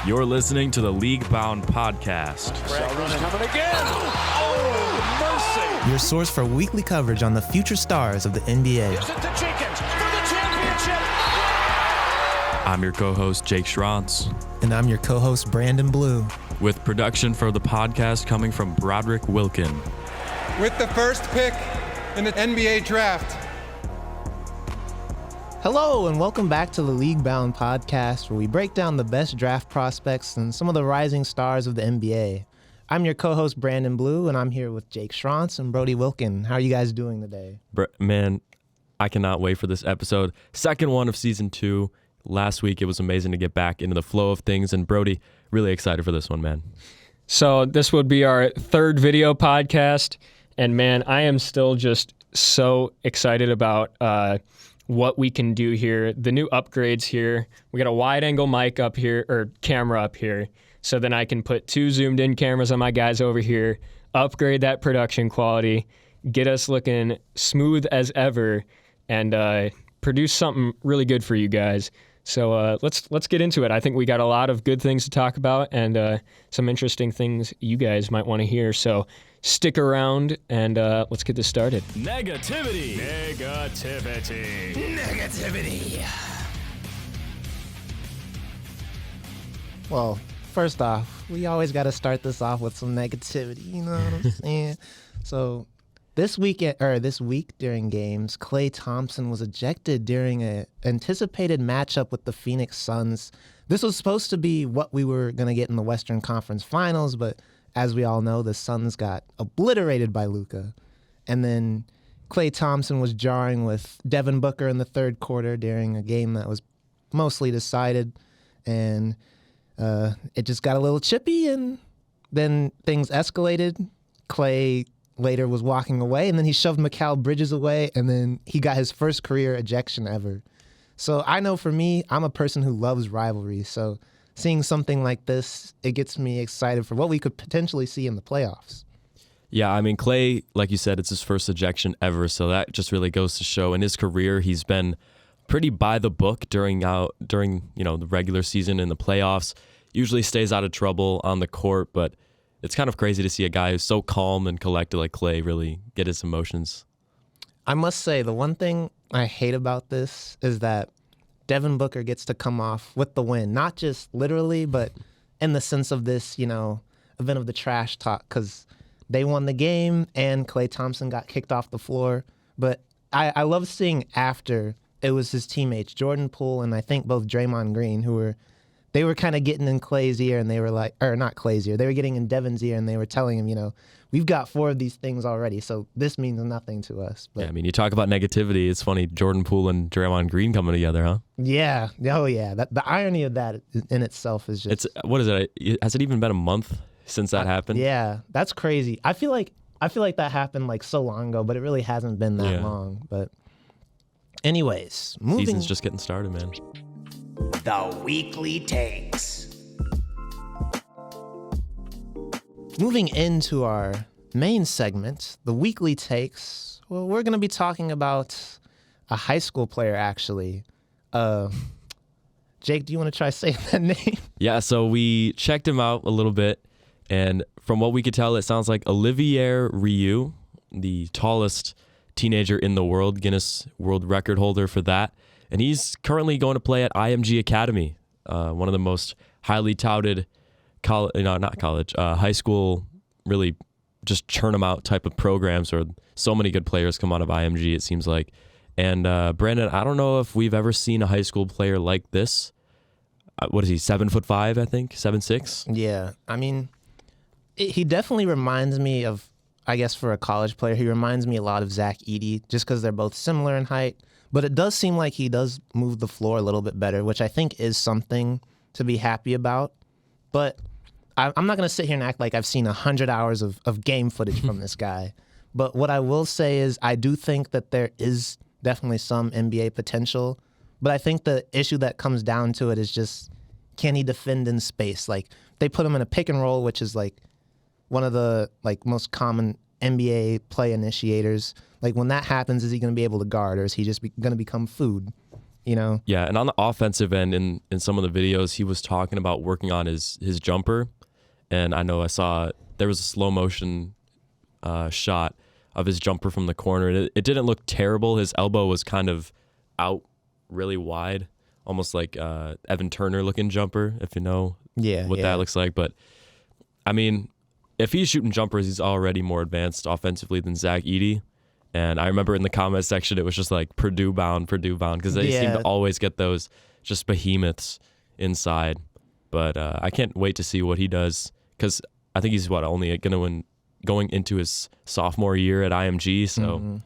You're listening to the League Bound Podcast. Sheldon's coming again. Oh, mercy. Your source for weekly coverage on the future stars of the NBA. Gives it to Jenkins for the championship. I'm your co-host, Jake Schrantz. And I'm your co-host, Branden Blue. With production for the podcast coming from Broderick Wilken. With the first pick in the NBA draft. Hello, and welcome back to the League Bound Podcast, where we break down the best draft prospects and some of the rising stars of the NBA. I'm your co-host, Branden Blue, and I'm here with Jake Schrantz and Broderick Wilken. How are you guys doing today? Man, I cannot wait for this episode. Second one of season 2. Last week, it was amazing to get back into the flow of things, and Brody, really excited for this one, man. So this would be our third video podcast, and man, I am still just so excited about what we can do here, the new upgrades here. We got a wide angle mic up here, or camera up here, so then I can put 2 zoomed in cameras on my guys over here, upgrade that production quality, get us looking smooth as ever, and produce something really good for you guys. So let's get into it. I think we got a lot of good things to talk about and some interesting things you guys might want to hear. So stick around and let's get this started. Negativity. Well, first off, we always got to start this off with some negativity, you know what I'm saying? So this week during games, Klay Thompson was ejected during an anticipated matchup with the Phoenix Suns. This was supposed to be what we were going to get in the Western Conference Finals, but as we all know, the Suns got obliterated by Luka. And then Klay Thompson was jarring with Devin Booker in the third quarter during a game that was mostly decided. And it just got a little chippy, and then things escalated. Klay later was walking away, and then he shoved Mikal Bridges away, and then he got his first career ejection ever. So I know for me, I'm a person who loves rivalry, so seeing something like this, it gets me excited for what we could potentially see in the playoffs. Yeah, I mean, Klay, like you said, it's his first ejection ever, so that just really goes to show in his career he's been pretty by the book during the regular season and the playoffs. Usually stays out of trouble on the court, but it's kind of crazy to see a guy who's so calm and collected like Klay really get his emotions. I must say, the one thing I hate about this is that Devin Booker gets to come off with the win, not just literally, but in the sense of this, event of the trash talk, because they won the game and Klay Thompson got kicked off the floor. But I love seeing after it was his teammates, Jordan Poole and I think both Draymond Green, they were kind of getting in Klay's ear, and they were like, or not Klay's ear, they were getting in Devin's ear, and they were telling him, we've got 4 of these things already, so this means nothing to us. But, yeah, I mean, you talk about negativity. It's funny, Jordan Poole and Draymond Green coming together, huh? Yeah. Oh, yeah. The irony of that in itself is just... What is it? Has it even been a month since that happened? Yeah, that's crazy. I feel like that happened like so long ago, but it really hasn't been that long. But anyways, Season's just getting started, man. The Weekly Takes. Moving into our main segment, the Weekly Takes, well, we're going to be talking about a high school player, actually. Jake, do you want to try saying that name? Yeah, so we checked him out a little bit, and from what we could tell, it sounds like Olivier Rioux, the tallest teenager in the world, Guinness World Record holder for that. And he's currently going to play at IMG Academy, one of the most highly touted high school, really just churn them out type of programs where so many good players come out of IMG, it seems like. And Branden, I don't know if we've ever seen a high school player like this. What is he, 7'5", I think? 7'6"? Yeah, I mean, he definitely reminds me of, I guess for a college player, he reminds me a lot of Zach Edey, just because they're both similar in height. But it does seem like he does move the floor a little bit better, which I think is something to be happy about. But I'm not going to sit here and act like I've seen 100 hours of game footage from this guy. But what I will say is I do think that there is definitely some NBA potential. But I think the issue that comes down to it is just, can he defend in space? Like, they put him in a pick and roll, which is like one of the most common NBA play initiators. Like, when that happens, is he going to be able to guard, or is he just going to become food? you know? Yeah, and on the offensive end, in some of the videos, he was talking about working on his jumper. And I know I saw there was a slow motion shot of his jumper from the corner. It didn't look terrible. His elbow was kind of out really wide, almost like Evan Turner looking jumper, if you know what that looks like. But I mean, if he's shooting jumpers, he's already more advanced offensively than Zach Edey. And I remember in the comment section, it was just like Purdue bound, because they seem to always get those just behemoths inside. But I can't wait to see what he does, because I think he's only going into his sophomore year at IMG, so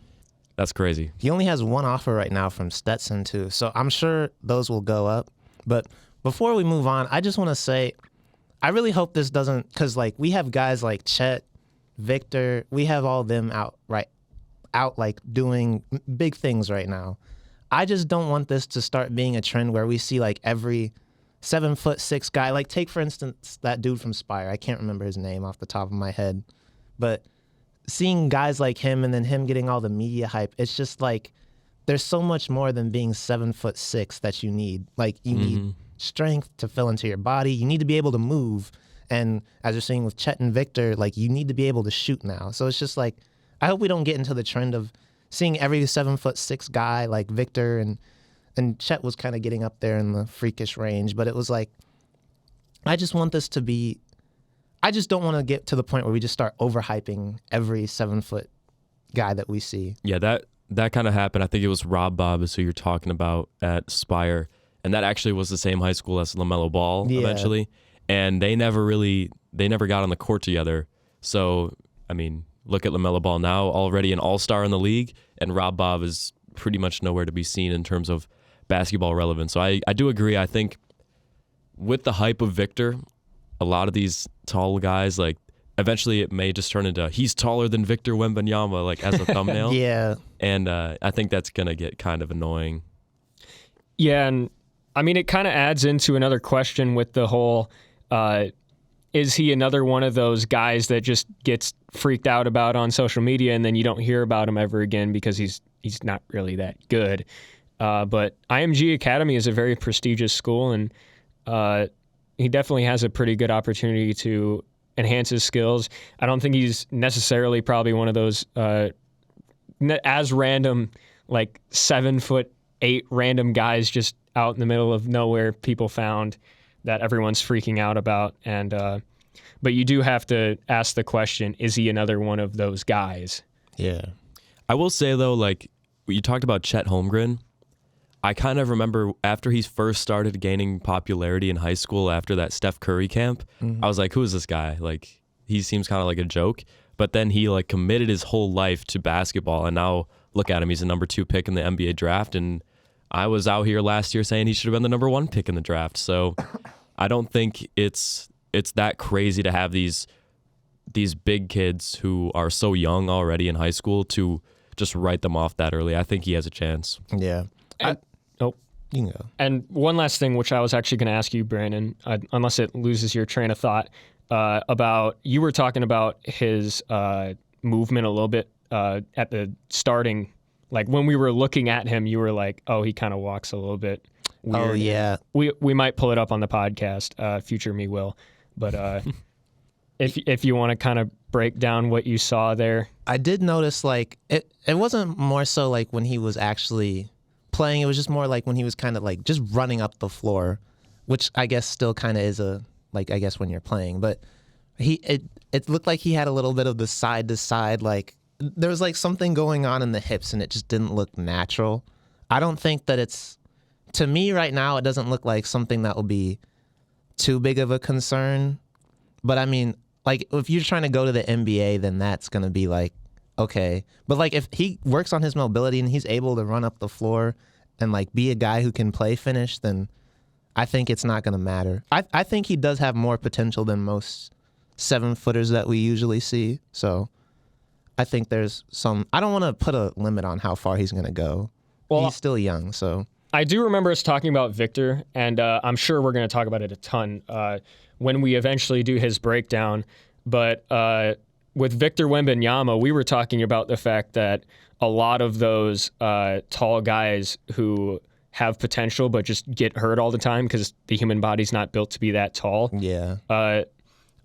that's crazy. He only has one offer right now from Stetson too, so I'm sure those will go up. But before we move on, I just want to say, I really hope this doesn't, because like we have guys like Chet, Victor, we have all them out like doing big things right now. I just don't want this to start being a trend where we see like every 7'6" guy, like take for instance that dude from Spire. I can't remember his name off the top of my head, but seeing guys like him and then him getting all the media hype, it's just like there's so much more than being 7'6" that you need. Like you need strength to fill into your body. You need to be able to move, and as you're seeing with Chet and Victor, like you need to be able to shoot now. So it's just like, I hope we don't get into the trend of seeing every 7'6" guy like Victor, and Chet was kind of getting up there in the freakish range, but it was like, I just want this to be, I just don't want to get to the point where we just start overhyping every 7-foot guy that we see. Yeah, that kind of happened. I think it was Rob Bob is who you're talking about at Spire, and that actually was the same high school as LaMelo Ball eventually, and they never got on the court together. So, I mean, look at LaMelo Ball now, already an all-star in the league, and Rob Bob is pretty much nowhere to be seen in terms of basketball relevance. So I do agree. I think with the hype of Victor, a lot of these tall guys, like eventually it may just turn into he's taller than Victor Wembanyama, like as a thumbnail. Yeah. And I think that's going to get kind of annoying. Yeah, and I mean, it kind of adds into another question with the whole, is he another one of those guys that just gets freaked out about on social media and then you don't hear about him ever again because he's not really that good? But IMG Academy is a very prestigious school, and he definitely has a pretty good opportunity to enhance his skills. I don't think he's necessarily probably one of those as random, like 7'8" random guys just out in the middle of nowhere people found that everyone's freaking out about. And but you do have to ask the question, is he another one of those guys? Yeah. I will say, though, like you talked about Chet Holmgren, I kind of remember after he first started gaining popularity in high school after that Steph Curry camp, I was like, who is this guy? Like, he seems kind of like a joke. But then he like committed his whole life to basketball, and now look at him. He's a number 2 pick in the NBA draft, and I was out here last year saying he should have been the number 1 pick in the draft. So I don't think it's that crazy to have these big kids who are so young already in high school to just write them off that early. I think he has a chance. Yeah. You can go. And one last thing, which I was actually going to ask you, Brandon, unless it loses your train of thought, about you were talking about his movement a little bit at the starting. Like when we were looking at him, you were like, "Oh, he kind of walks a little bit weird." Oh yeah. We might pull it up on the podcast. Future me will, but if you want to kind of break down what you saw there, I did notice like it wasn't more so like when he was actually playing. It was just more like when he was kind of like just running up the floor, which I guess still kind of is I guess when you're playing, but it looked like he had a little bit of the side to side, like there was like something going on in the hips and it just didn't look natural. I don't think that to me right now, it doesn't look like something that will be too big of a concern. But I mean, like if you're trying to go to the NBA, then that's going to be like, okay. But like if he works on his mobility and he's able to run up the floor and like be a guy who can play finish, then I think it's not going to matter. I think he does have more potential than most 7-footers that we usually see. So I think there's I don't want to put a limit on how far he's going to go. Well, he's still young, so. I do remember us talking about Victor, and I'm sure we're going to talk about it a ton when we eventually do his breakdown. But with Victor Wembanyama, we were talking about the fact that a lot of those tall guys who have potential but just get hurt all the time because the human body's not built to be that tall. Yeah. A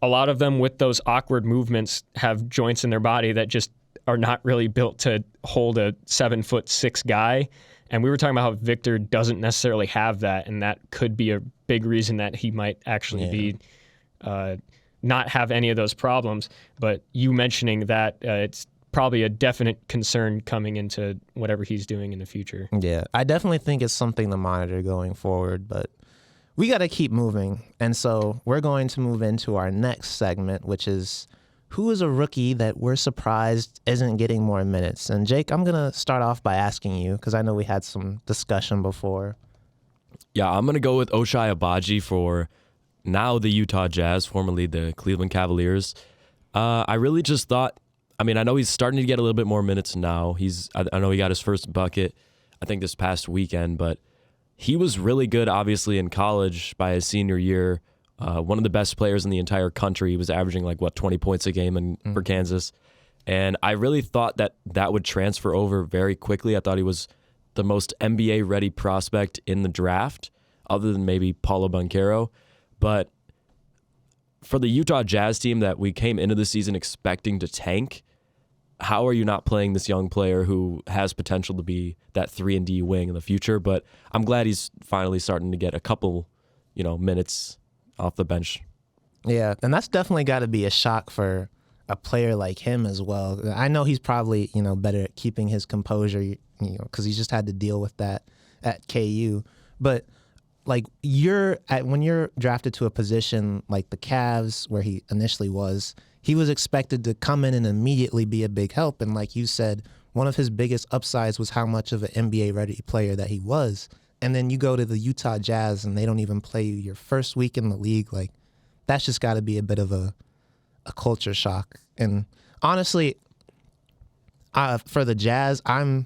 lot of them with those awkward movements have joints in their body that just are not really built to hold a 7'6" guy. And we were talking about how Victor doesn't necessarily have that, and that could be a big reason that he might actually be not have any of those problems. But you mentioning that, it's probably a definite concern coming into whatever he's doing in the future. Yeah, I definitely think it's something to monitor going forward, but we got to keep moving. And so we're going to move into our next segment, which is who is a rookie that we're surprised isn't getting more minutes? And Jake, I'm going to start off by asking you, because I know we had some discussion before. Yeah, I'm going to go with Ochai Agbaji for now the Utah Jazz, formerly the Cleveland Cavaliers. I really just thought, I mean, I know he's starting to get a little bit more minutes now. I know he got his first bucket, I think this past weekend, but he was really good, obviously, in college by his senior year. One of the best players in the entire country. He was averaging 20 points a game for Kansas. And I really thought that would transfer over very quickly. I thought he was the most NBA-ready prospect in the draft, other than maybe Paulo Banchero. But for the Utah Jazz team that we came into the season expecting to tank, how are you not playing this young player who has potential to be that 3-and-D wing in the future? But I'm glad he's finally starting to get a couple, minutes off the bench. Yeah, and that's definitely got to be a shock for a player like him as well. I know he's probably, better at keeping his composure, because he just had to deal with that at KU. But when you're drafted to a position like the Cavs, where he initially was, he was expected to come in and immediately be a big help. And like you said, one of his biggest upsides was how much of an NBA-ready player that he was. And then you go to the Utah Jazz and they don't even play you your first week in the league. That's just got to be a bit of a culture shock. And honestly, for the Jazz, I'm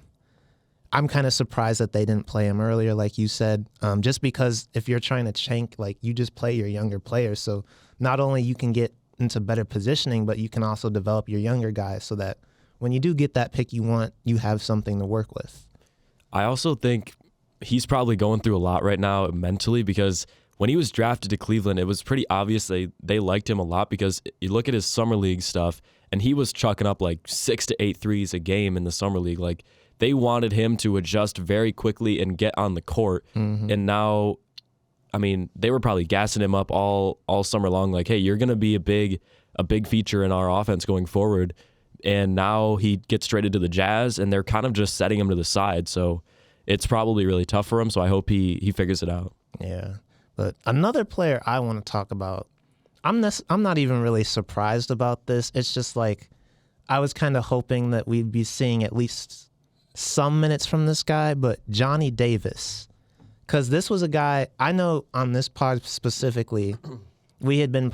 kind of surprised that they didn't play him earlier, like you said, just because if you're trying to tank, you just play your younger players. So not only you can get into better positioning, but you can also develop your younger guys so that when you do get that pick you want, you have something to work with. I also think he's probably going through a lot right now mentally, because when he was drafted to Cleveland, it was pretty obvious they liked him a lot, because you look at his summer league stuff and he was chucking up 6 to 8 threes a game in the summer league. They wanted him to adjust very quickly and get on the court. Mm-hmm. And now, I mean, they were probably gassing him up all summer long, hey, you're going to be a big feature in our offense going forward. And now he gets traded to the Jazz, and they're kind of just setting him to the side. So it's probably really tough for him. So I hope he figures it out. Yeah. But another player I want to talk about, I'm not even really surprised about this. It's just I was kind of hoping that we'd be seeing at least some minutes from this guy, but Johnny Davis. Because this was a guy, I know on this pod specifically, we've been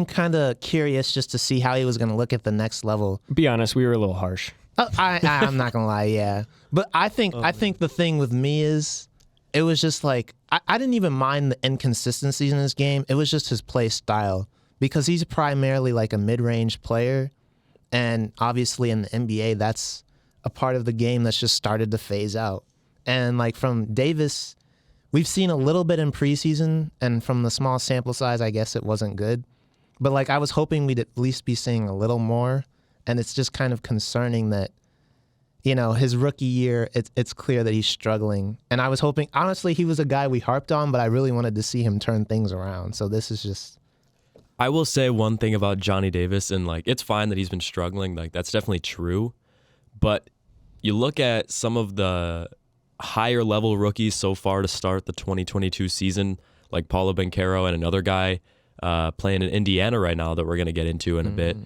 kind of curious just to see how he was going to look at the next level. Be honest, we were a little harsh. I'm not going to lie, yeah. But I think the thing with me is, it was just I didn't even mind the inconsistencies in his game. It was just his play style, because he's primarily a mid-range player. And obviously in the NBA, that's a part of the game that's just started to phase out. And from Davis, we've seen a little bit in preseason, and from the small sample size, I guess it wasn't good. But I was hoping we'd at least be seeing a little more. And it's just kind of concerning that, his rookie year, it's clear that he's struggling. And I was hoping, honestly, he was a guy we harped on, but I really wanted to see him turn things around. So this is just... I will say one thing about Johnny Davis, and it's fine that he's been struggling. That's definitely true. But you look at some of the higher level rookies so far to start the 2022 season, like Paulo Banchero and another guy playing in Indiana right now that we're going to get into in a bit.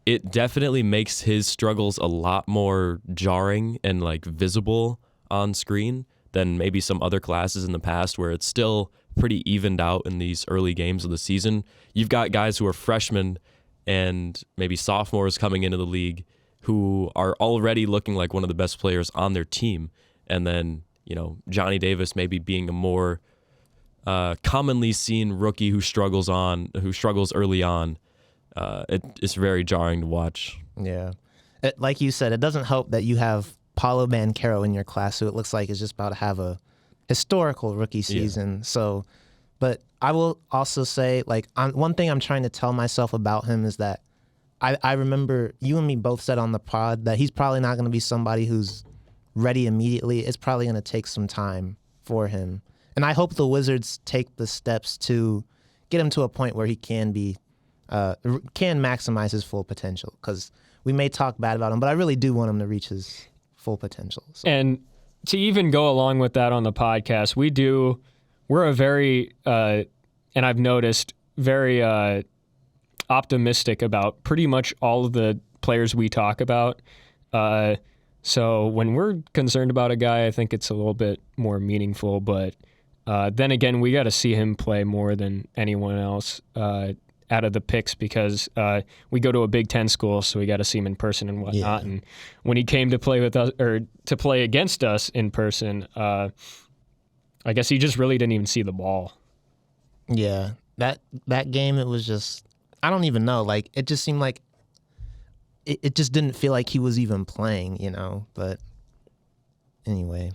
It definitely makes his struggles a lot more jarring and visible on screen than maybe some other classes in the past, where it's still pretty evened out in these early games of the season. You've got guys who are freshmen and maybe sophomores coming into the league who are already looking like one of the best players on their team. And then, Johnny Davis maybe being a more commonly seen rookie who struggles early on. It's very jarring to watch. Yeah. Like you said, it doesn't help that you have Paolo Banchero in your class, who it looks like is just about to have a historical rookie season. So, but I will also say, like, one thing I'm trying to tell myself about him is that I remember you and me both said on the pod that he's probably not going to be somebody who's ready immediately. It's probably going to take some time for him. And I hope the Wizards take the steps to get him to a point where he can maximize his full potential, because we may talk bad about him, but I really do want him to reach his full potential. So. And to even go along with that on the podcast, we're a very, and I've noticed, very optimistic about pretty much all of the players we talk about. So when we're concerned about a guy, I think it's a little bit more meaningful. But then again, we got to see him play more than anyone else out of the picks, because we go to a Big Ten school, so we got to see him in person and whatnot. Yeah. And when he came to play with us, or to play against us in person, I guess he just really didn't even see the ball. Yeah, that game, it was just, I don't even know. Like, it just seemed like it just didn't feel like he was even playing, you know. But anyway.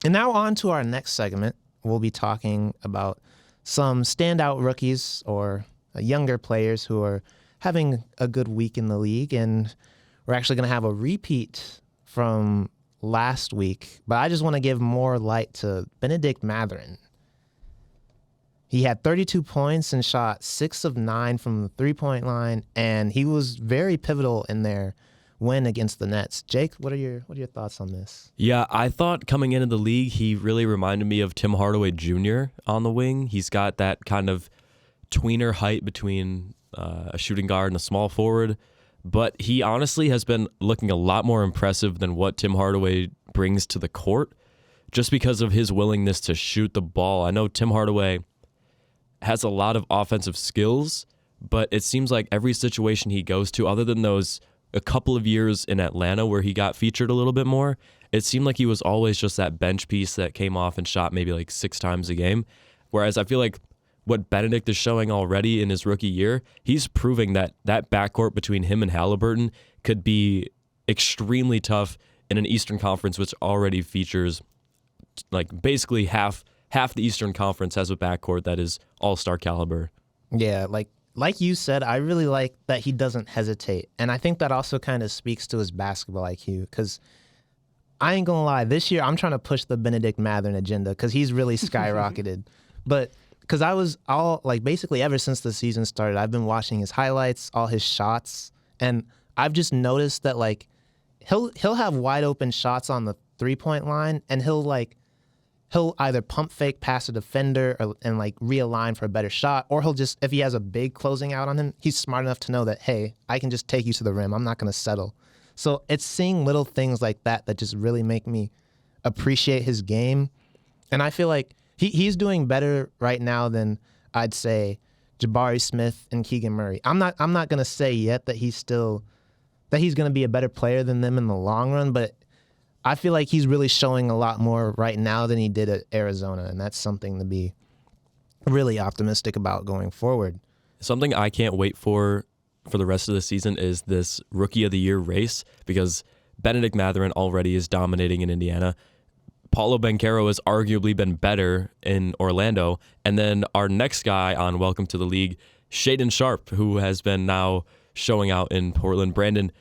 And now on to our next segment. We'll be talking about some standout rookies or younger players who are having a good week in the league. And we're actually going to have a repeat from last week. But I just want to give more light to Bennedict Mathurin. He had 32 points and shot 6 of 9 from the three-point line, and he was very pivotal in their win against the Nets. Jake, what are your thoughts on this? Yeah, I thought coming into the league, he really reminded me of Tim Hardaway Jr. on the wing. He's got that kind of tweener height between a shooting guard and a small forward, but he honestly has been looking a lot more impressive than what Tim Hardaway brings to the court, just because of his willingness to shoot the ball. I know Tim Hardaway has a lot of offensive skills, but it seems like every situation he goes to, other than those a couple of years in Atlanta where he got featured a little bit more, it seemed like he was always just that bench piece that came off and shot maybe like 6 times a game. Whereas I feel like what Bennedict is showing already in his rookie year, he's proving that that backcourt between him and Halliburton could be extremely tough in an Eastern Conference, which already features like basically half the Eastern Conference has a backcourt that is all-star caliber. Yeah, like you said, I really like that he doesn't hesitate. And I think that also kind of speaks to his basketball IQ, because I ain't gonna lie, this year I'm trying to push the Bennedict Mathurin agenda, because he's really skyrocketed. But because I was basically ever since the season started, I've been watching his highlights, all his shots, and I've just noticed that like he'll have wide open shots on the 3-point line, and he'll either pump fake past a defender and like realign for a better shot, or he'll just, if he has a big closing out on him, he's smart enough to know that, hey, I can just take you to the rim. I'm not going to settle. So it's seeing little things like that just really make me appreciate his game. And I feel like he's doing better right now than I'd say Jabari Smith and Keegan Murray. I'm not going to say yet that he's going to be a better player than them in the long run, but I feel like he's really showing a lot more right now than he did at Arizona, and that's something to be really optimistic about going forward. Something I can't wait for the rest of the season is this Rookie of the Year race, because Bennedict Mathurin already is dominating in Indiana. Paolo Banchero has arguably been better in Orlando, and then our next guy on Welcome to the League, Shaedon Sharpe, who has been now showing out in Portland. Branden,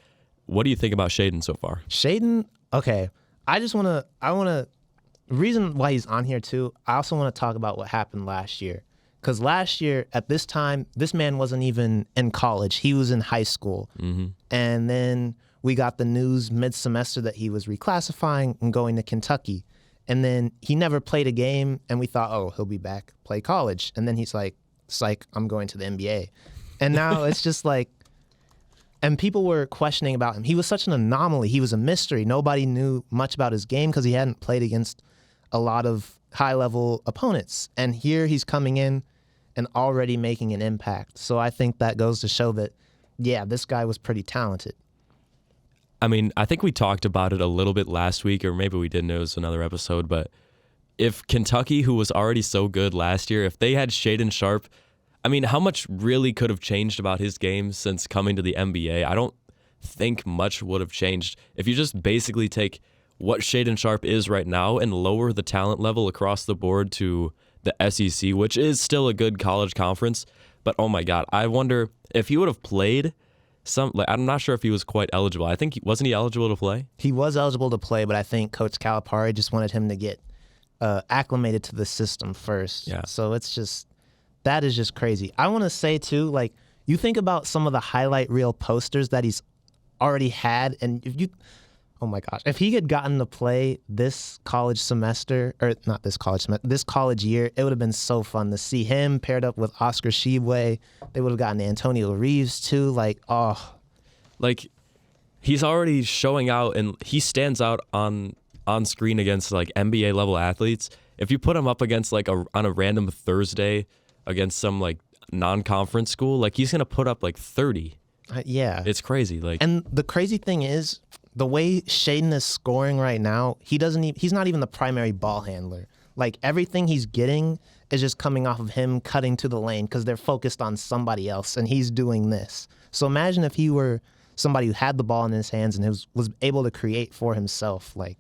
what do you think about Shaedon so far? Shaedon, okay. The reason why he's on here too, I also want to talk about what happened last year. Because last year, at this time, this man wasn't even in college. He was in high school. Mm-hmm. And then we got the news mid-semester that he was reclassifying and going to Kentucky. And then he never played a game, and we thought, oh, he'll be back, play college. And then he's like, psych, I'm going to the NBA. And now it's just like, and people were questioning about him. He was such an anomaly. He was a mystery. Nobody knew much about his game because he hadn't played against a lot of high-level opponents. And here he's coming in and already making an impact. So I think that goes to show that, yeah, this guy was pretty talented. I mean, I think we talked about it a little bit last week, or maybe we didn't. It was another episode. But if Kentucky, who was already so good last year, if they had Shaedon Sharpe, I mean, how much really could have changed about his game since coming to the NBA? I don't think much would have changed. If you just basically take what Shaedon Sharpe is right now and lower the talent level across the board to the SEC, which is still a good college conference. But oh my God, I wonder if he would have played I'm not sure if he was quite eligible. I think wasn't he eligible to play? He was eligible to play, but I think Coach Calipari just wanted him to get acclimated to the system first. Yeah. So that is just crazy. I want to say too, like, you think about some of the highlight reel posters that he's already had, and oh my gosh, if he had gotten to play this college semester, or not this college semester, this college year, it would have been so fun to see him paired up with Oscar Tshiebwe. They would have gotten Antonio Reeves too. Like, he's already showing out, and he stands out on screen against like NBA level athletes. If you put him up against like on a random Thursday against some like non-conference school, like he's gonna put up like 30. Yeah, it's crazy. Like, and the crazy thing is, the way Shaedon is scoring right now, he's not even the primary ball handler. Like, everything he's getting is just coming off of him cutting to the lane because they're focused on somebody else, and he's doing this. So imagine if he were somebody who had the ball in his hands and was able to create for himself. Like,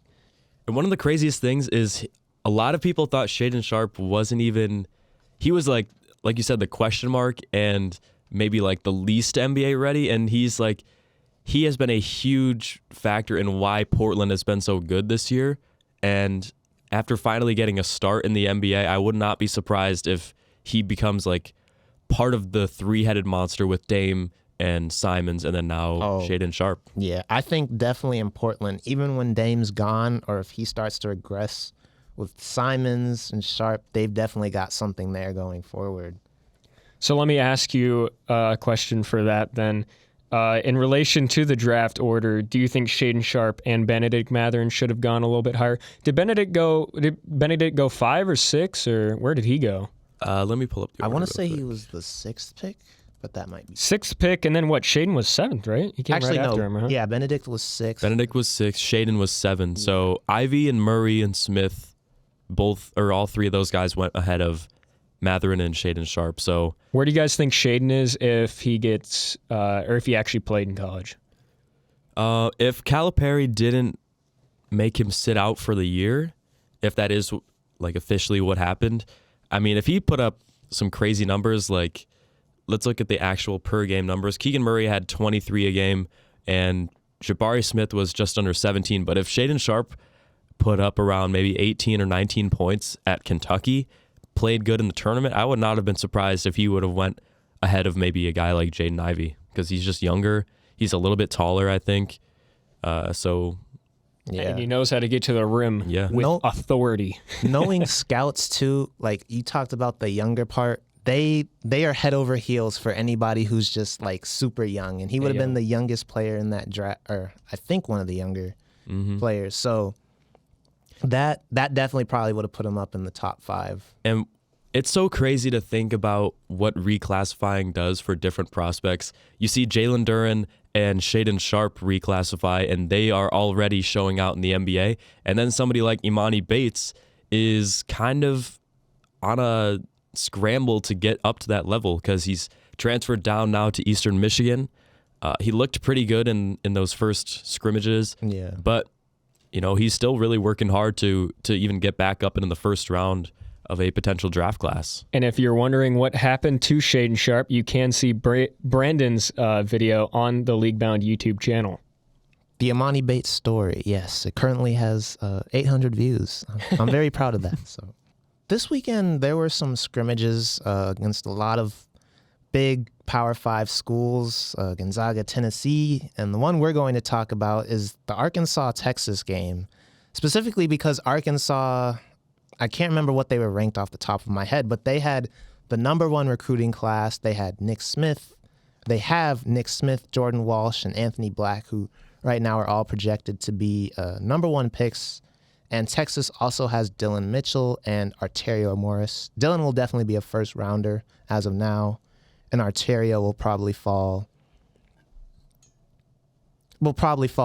and one of the craziest things is a lot of people thought Shaedon Sharpe wasn't even. He was like you said, the question mark and maybe like the least NBA ready, and he's like. He has been a huge factor in why Portland has been so good this year. And after finally getting a start in the NBA, I would not be surprised if he becomes like part of the three-headed monster with Dame and Simons and then now Shaedon Sharpe. Yeah, I think definitely in Portland, even when Dame's gone or if he starts to regress with Simons and Sharpe, they've definitely got something there going forward. So let me ask you a question for that then. In relation to the draft order, do you think Shaedon Sharpe and Bennedict Mathurin should have gone a little bit higher? Did Bennedict go 5 or 6, or where did he go? Let me pull up the order. I want to say he was the 6th pick, but that might be 6th pick, and then what? Shaedon was 7th, right? He came actually right no. after him, huh? Yeah, Bennedict was 6th. Bennedict was 6. Shaedon was 7. So Ivy and Murray and Smith, all three of those guys went ahead of Mathurin and Shaedon Sharpe. So where do you guys think Shaedon is if he gets, or if he actually played in college? If Calipari didn't make him sit out for the year, if that is like officially what happened, I mean, if he put up some crazy numbers, like let's look at the actual per game numbers. Keegan Murray had 23 a game, and Jabari Smith was just under 17. But if Shaedon Sharpe put up around maybe 18 or 19 points at Kentucky, played good in the tournament, I would not have been surprised if he would have went ahead of maybe a guy like Jaden Ivey because he's just younger. He's a little bit taller, I think. So, yeah. And he knows how to get to the rim with authority. Knowing scouts too, like you talked about the younger part, they are head over heels for anybody who's just like super young, and he would have been the youngest player in that draft, or I think one of the younger players. So that definitely probably would have put him up in the top 5. And it's so crazy to think about what reclassifying does for different prospects. You see Jalen Duren and Shaedon Sharpe reclassify, and they are already showing out in the NBA. And then somebody like Imani Bates is kind of on a scramble to get up to that level because he's transferred down now to Eastern Michigan. He looked pretty good in those first scrimmages. Yeah. But he's still really working hard to even get back up into the first round of a potential draft class. And if you're wondering what happened to Shaedon Sharpe, you can see Brandon's video on the League Bound YouTube channel. The Imani Bates story, yes. It currently has 800 views. I'm very proud of that. So, this weekend, there were some scrimmages against a lot of big Power 5 schools, Gonzaga, Tennessee, and the one we're going to talk about is the Arkansas-Texas game, specifically because Arkansas, I can't remember what they were ranked off the top of my head, but they had the #1 recruiting class. They had Nick Smith. They have Nick Smith, Jordan Walsh, and Anthony Black, who right now are all projected to be #1 picks. And Texas also has Dylan Mitchell and Arterio Morris. Dylan will definitely be a first rounder as of now. And Arterio will probably fall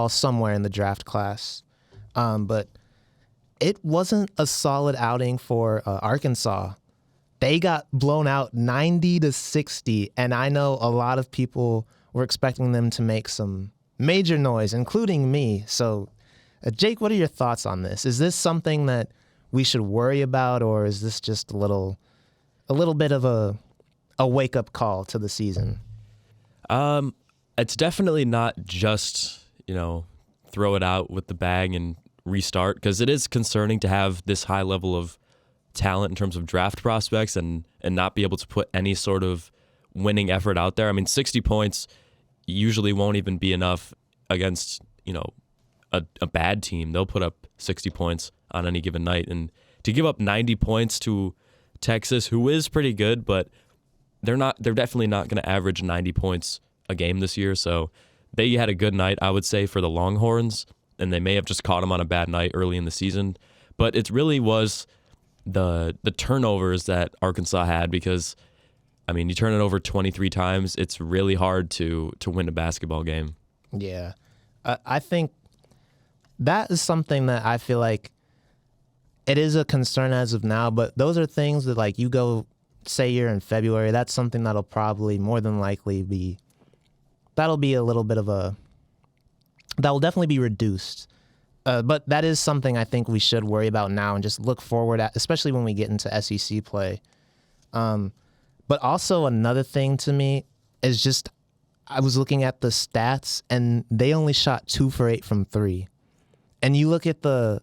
somewhere in the draft class. But it wasn't a solid outing for Arkansas. They got blown out 90-60, and I know a lot of people were expecting them to make some major noise, including me. So Jake, what are your thoughts on this? Is this something that we should worry about, or is this just a little bit of a wake-up call to the season? It's definitely not just, throw it out with the bag and restart, because it is concerning to have this high level of talent in terms of draft prospects and not be able to put any sort of winning effort out there. I mean, 60 points usually won't even be enough against, a bad team. They'll put up 60 points on any given night. And to give up 90 points to Texas, who is pretty good, but they're definitely not going to average 90 points a game this year. So they had a good night, I would say, for the Longhorns, and they may have just caught them on a bad night early in the season. But it really was the turnovers that Arkansas had, because, I mean, you turn it over 23 times, it's really hard to win a basketball game. Yeah. I think that is something that I feel like it is a concern as of now, but those are things that, like, you go, say you're in February, that's something that'll probably more than likely be, that'll be a little bit of that will definitely be reduced. But that is something I think we should worry about now and just look forward at, especially when we get into SEC play. But also another thing to me is just, I was looking at the stats and they only shot 2 for 8 from 3. And you look at the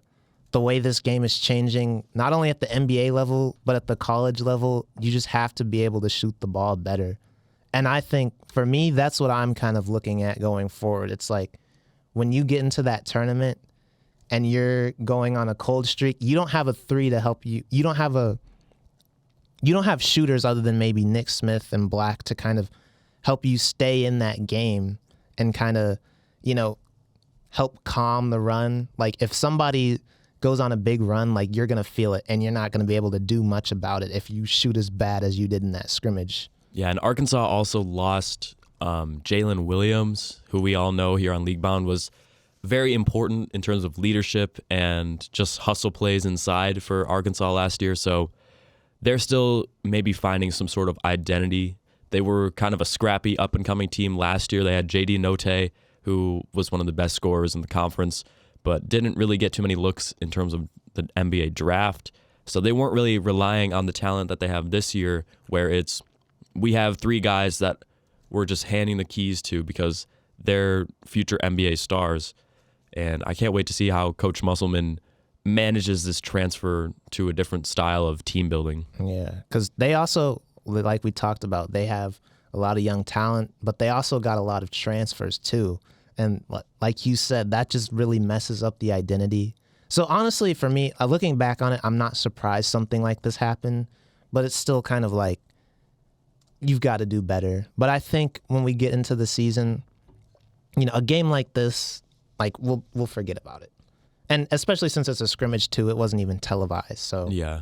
way this game is changing, not only at the NBA level, but at the college level, you just have to be able to shoot the ball better. And I think, for me, that's what I'm kind of looking at going forward. It's like, when you get into that tournament and you're going on a cold streak, you don't have a 3 to help you. You don't have shooters other than maybe Nick Smith and Black to kind of help you stay in that game and kind of, help calm the run. Like, if somebody goes on a big run, like, you're going to feel it, and you're not going to be able to do much about it if you shoot as bad as you did in that scrimmage. Yeah, and Arkansas also lost Jalen Williams, who we all know here on League Bound was very important in terms of leadership and just hustle plays inside for Arkansas last year. So they're still maybe finding some sort of identity. They were kind of a scrappy up-and-coming team last year. They had J.D. Notae, who was one of the best scorers in the conference, but didn't really get too many looks in terms of the NBA draft. So they weren't really relying on the talent that they have this year, where we have 3 guys that we're just handing the keys to because they're future NBA stars. And I can't wait to see how Coach Musselman manages this transfer to a different style of team building. Yeah, because they also, like we talked about, they have a lot of young talent, but they also got a lot of transfers too. And like you said, that just really messes up the identity. So honestly, for me, looking back on it, I'm not surprised something like this happened, but it's still kind of like, you've got to do better. But I think when we get into the season, a game like this, like, we'll forget about it. And especially since it's a scrimmage too, it wasn't even televised. So yeah,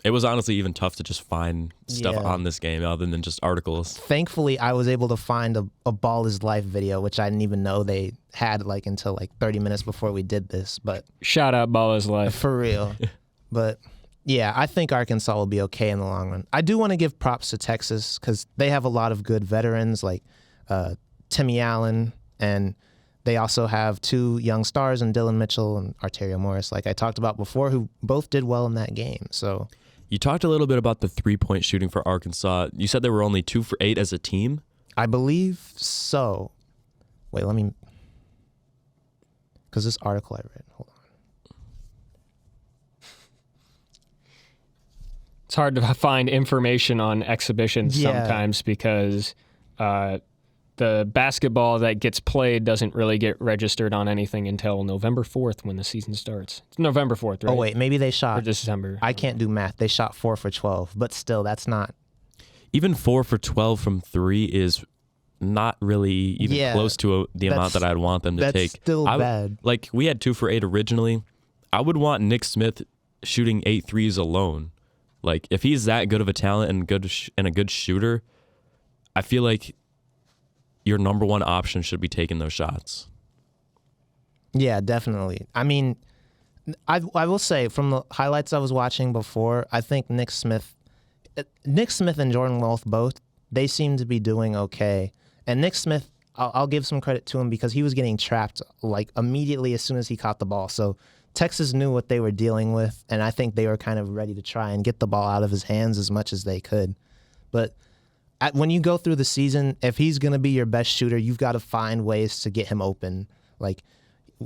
it was honestly even tough to just find stuff on this game other than just articles. Thankfully, I was able to find a Ball is Life video, which I didn't even know they had until 30 minutes before we did this. But shout out Ball is Life. For real. But yeah, I think Arkansas will be okay in the long run. I do want to give props to Texas because they have a lot of good veterans like Timmy Allen, and they also have 2 young stars in Dylan Mitchell and Arterio Morris, like I talked about before, who both did well in that game. So you talked a little bit about the 3-point shooting for Arkansas. You said they were only 2 for 8 as a team? I believe so. Wait, because this article I read, hold on. It's hard to find information on exhibitions sometimes because the basketball that gets played doesn't really get registered on anything until November 4th when the season starts. It's November 4th, right? Oh, wait, maybe they shot... Or December. I can't do math. They shot 4 for 12, but still, that's not... Even 4 for 12 from 3 is not really even close to the amount that I'd want them to take. That's still bad. Like, we had 2 for 8 originally. I would want Nick Smith shooting 8 threes alone. Like, if he's that good of a talent and a good shooter, I feel like your number one option should be taking those shots. Yeah, definitely. I mean, I will say from the highlights I was watching before, I think Nick Smith and Jordan Wolf both, they seem to be doing okay. And Nick Smith, I'll give some credit to him because he was getting trapped like immediately as soon as he caught the ball. So Texas knew what they were dealing with, and I think they were kind of ready to try and get the ball out of his hands as much as they could. But when you go through the season, if he's going to be your best shooter, you've got to find ways to get him open. Like,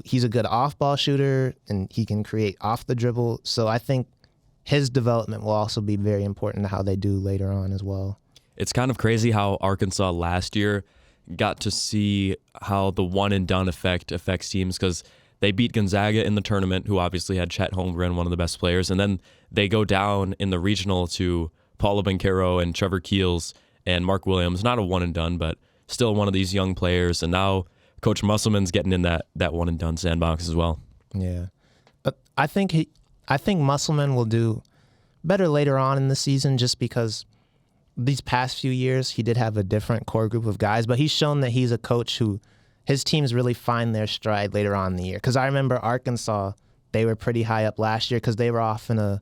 he's a good off-ball shooter, and he can create off the dribble. So I think his development will also be very important to how they do later on as well. It's kind of crazy how Arkansas last year got to see how the one-and-done effect affects teams, because they beat Gonzaga in the tournament, who obviously had Chet Holmgren, one of the best players, and then they go down in the regional to Paolo Banchero and Trevor Keels and Mark Williams. Not a one-and-done, but still one of these young players, and now Coach Musselman's getting in that one-and-done sandbox as well. Yeah. I think Musselman will do better later on in the season just because these past few years he did have a different core group of guys, but he's shown that he's a coach who his teams really find their stride later on in the year. Because I remember Arkansas, they were pretty high up last year because they were off in a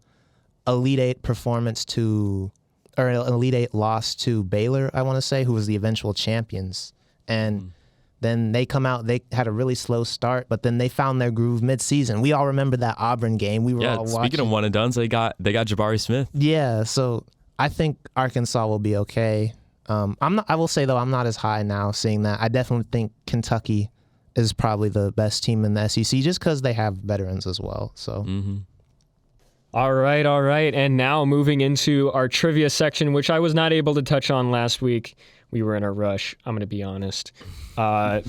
Elite Eight performance an Elite Eight loss to Baylor, I want to say, who was the eventual champions. And then they come out, they had a really slow start, but then they found their groove midseason. We all remember that Auburn game. We were all watching. Speaking of one and dones, they got Jabari Smith. Yeah, so I think Arkansas will be okay. I will say though, I'm not as high now seeing that. I definitely think Kentucky is probably the best team in the SEC just because they have veterans as well. So. Mm-hmm. All right. And now moving into our trivia section, which I was not able to touch on last week. We were in a rush, I'm going to be honest. But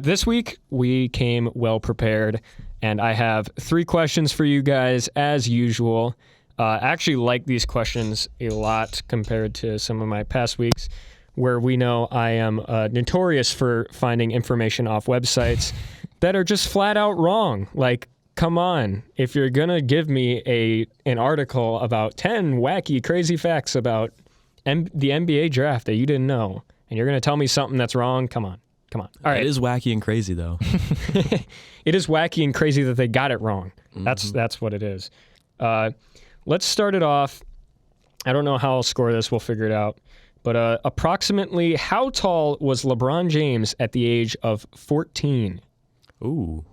this week, we came well prepared, and I have 3 questions for you guys, as usual. I actually like these questions a lot compared to some of my past weeks, where we know I am notorious for finding information off websites that are just flat out wrong. Like, come on, if you're going to give me an article about 10 wacky, crazy facts about the NBA draft that you didn't know, and you're going to tell me something that's wrong, come on. All right. It is wacky and crazy, though. It is wacky and crazy that they got it wrong. Mm-hmm. That's what it is. Let's start it off. I don't know how I'll score this. We'll figure it out. But approximately how tall was LeBron James at the age of 14? Ooh.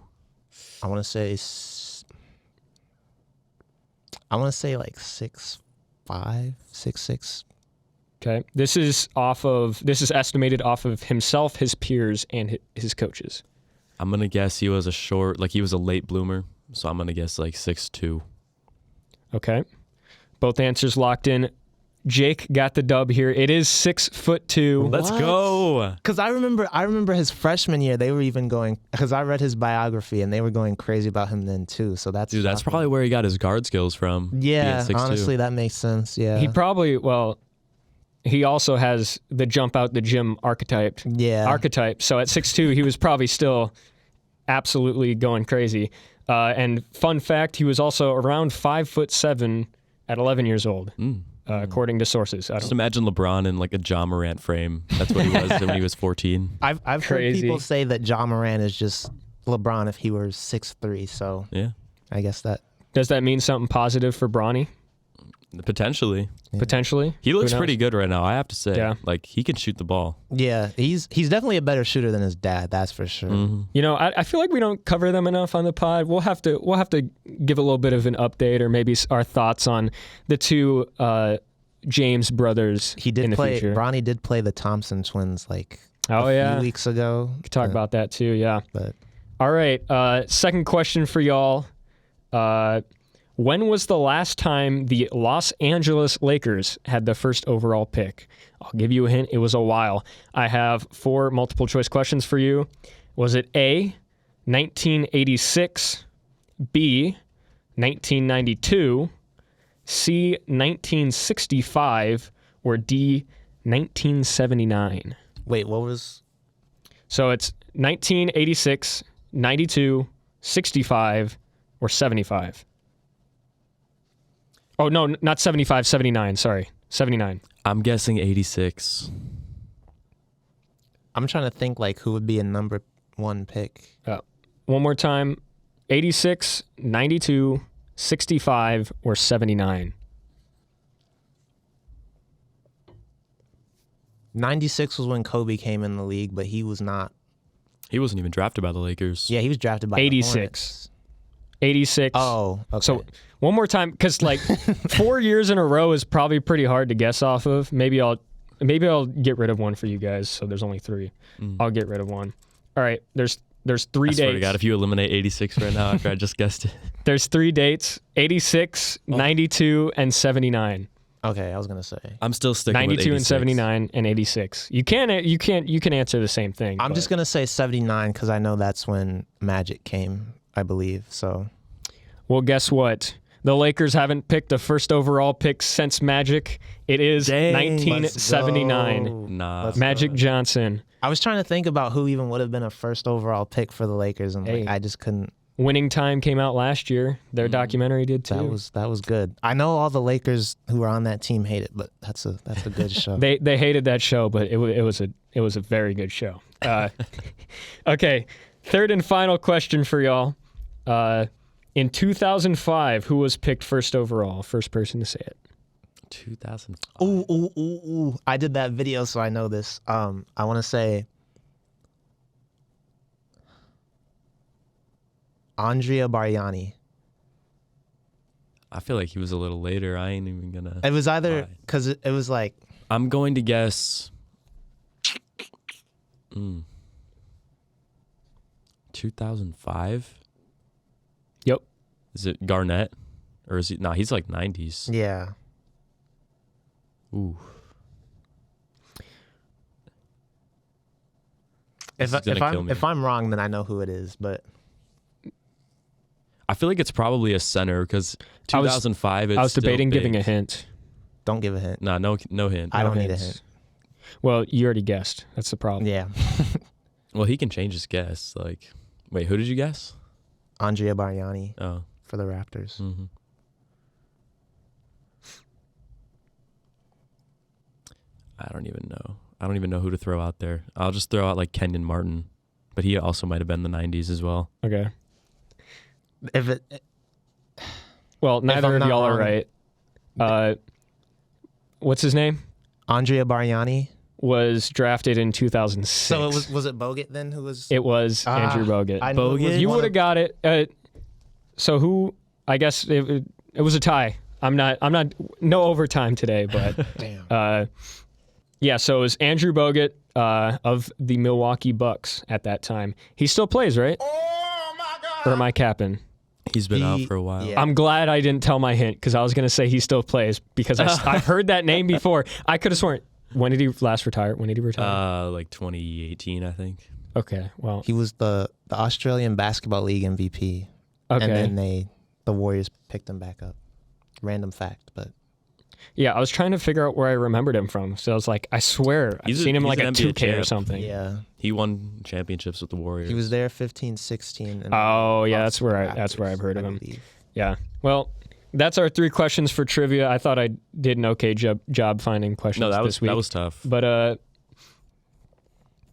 I want to say like 6'5", 6'6". Okay. This is estimated off of himself, his peers, and his coaches. I'm going to guess he was he was a late bloomer, so I'm going to guess like 6'2". Okay. Both answers locked in. Jake got the dub here. It is 6'2". Let's go. Because I remember his freshman year, they were even going, because I read his biography, and they were going crazy about him then too. So that's probably where he got his guard skills from. Yeah, honestly, that makes sense. Yeah. He also has the jump out the gym archetype. So at 6'2", he was probably still absolutely going crazy. And fun fact, he was also around 5'7" at 11 years old, according to sources. Just imagine LeBron in like a Ja Morant frame. That's what he was when he was 14. I've heard people say that Ja Morant is just LeBron if he were 6'3". So yeah, I guess that. Does that mean something positive for Bronny? Potentially. Yeah. Potentially. He looks pretty good right now, I have to say. Yeah. Like, he can shoot the ball. Yeah, he's definitely a better shooter than his dad, that's for sure. Mm-hmm. You know, I feel like we don't cover them enough on the pod. We'll have to give a little bit of an update or maybe our thoughts on the two James brothers in the future. Bronny did play the Thompson twins like a few weeks ago. We could talk about that too, yeah. But all right, second question for y'all. When was the last time the Los Angeles Lakers had the first overall pick? I'll give you a hint. It was a while. I have 4 multiple choice questions for you. Was it A, 1986, B, 1992, C, 1965, or D, 1979? wait, what was? So it's 1986, 92, 65, or 75. Oh, no, not 75, 79. Sorry, 79. I'm guessing 86. I'm trying to think like who would be a number 1 pick. One more time. 86, 92, 65, or 79. '96 was when Kobe came in the league, but he was not. He wasn't even drafted by the Lakers. Yeah, he was drafted by the 86. Hornets. 86. Oh, okay. So one more time, because like 4 years in a row is probably pretty hard to guess off of. Maybe I'll get rid of one for you guys. So there's only 3. I'll get rid of one. All right. There's 3 dates. I swear to God, if you eliminate 86 right now after I just guessed it. There's 3 dates: 86, 92, and 79. Okay, I was gonna say. I'm still sticking 92 with 86. and 79 and 86. You can answer the same thing. I'm but- just gonna say 79 because I know that's when Magic came, I believe. So. Well, guess what? The Lakers haven't picked a first overall pick since Magic. It is Dang. 1979. Nah. Magic Johnson. I was trying to think about who even would have been a first overall pick for the Lakers, and Hey. I just couldn't. Winning Time came out last year. Their documentary did too. That was good. I know all the Lakers who were on that team hate it, but that's a good show. They hated that show, but it was a very good show. Okay, third and final question for y'all. In 2005, who was picked first overall? First person to say it. 2005. Ooh. I did that video, so I know this. I want to say Andrea Bargnani. I feel like he was a little later. I ain't even gonna. It was either because it was like I'm going to guess. 2005. Yep. Is it Garnett, or is he? No, he's like 90s. yeah. Ooh. If I'm wrong, then I know who it is. But I feel like it's probably a center because 2005. I was debating giving a hint. don't give a hint. No hint. I don't need a hints. hint. Well, you already guessed. That's the problem. Yeah. Well, he can change his guess. Like, wait, who did you guess? Andrea Bargnani Oh. for the Raptors. Mm-hmm. I don't even know who to throw out there. I'll just throw out like Kenyon Martin, but he also might have been the 90s as well. Okay. If it Well, neither I'm of not y'all are wrong. right. What's his name? Andrea Bargnani. Was drafted in 2006. So was it Bogut then who was? It was Andrew Bogut. I knew it was You one would have of- got it. So who? I guess it was a tie. I'm not. No overtime today, but Damn. yeah. So it was Andrew Bogut of the Milwaukee Bucks at that time. He still plays, right? Oh my God! Or am I capping? He's been out for a while. yeah. I'm glad I didn't tell my hint because I was gonna say he still plays because I've heard that name before. I could have sworn. When did he last retire? When did he retire? Like 2018, I think. Okay. Well. He was the Australian Basketball League MVP. Okay. And then the Warriors picked him back up. Random fact, but Yeah, I was trying to figure out where I remembered him from. So I was like, I swear, I've seen him he's like an a NBA 2K or champ. something. yeah, He won championships with the Warriors. he was there 15, 16. And Oh yeah, lost that's where to the that's where Raptors, I've heard I of him. believe. Yeah. Well, that's our 3 questions for trivia. I thought I did an okay job finding questions no, this week. that was tough. But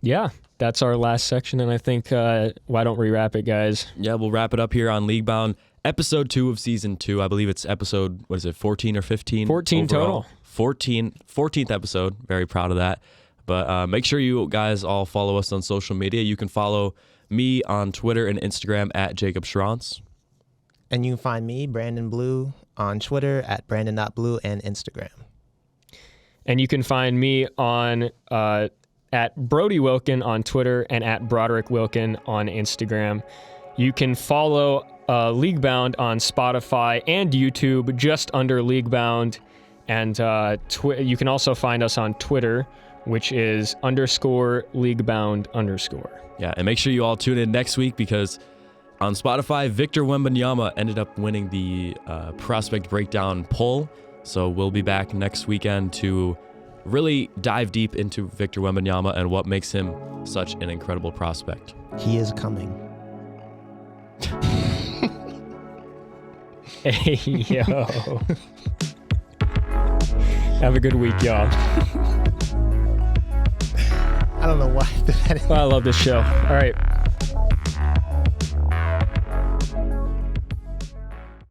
yeah, that's our last section, and I think why don't we wrap it, guys? Yeah, we'll wrap it up here on League Bound, episode 2 of season 2. I believe it's episode 14 or 15? 14 overall. total. 14th episode. Very proud of that. But make sure you guys all follow us on social media. You can follow me on Twitter and Instagram at Jacob Schrantz. And you can find me, Branden Blue, on Twitter at Branden.Blue and Instagram. And you can find me on at Brody Wilken on Twitter and at Broderick Wilken on Instagram. You can follow League Bound on Spotify and YouTube just under League Bound. And you can also find us on Twitter, which is _League Bound _. Yeah, and make sure you all tune in next week because on Spotify, Victor Wembanyama ended up winning the Prospect Breakdown poll. So we'll be back next weekend to really dive deep into Victor Wembanyama and what makes him such an incredible prospect. He is coming. Hey, yo. Have a good week, y'all. I don't know why. Well, I love this show. All right.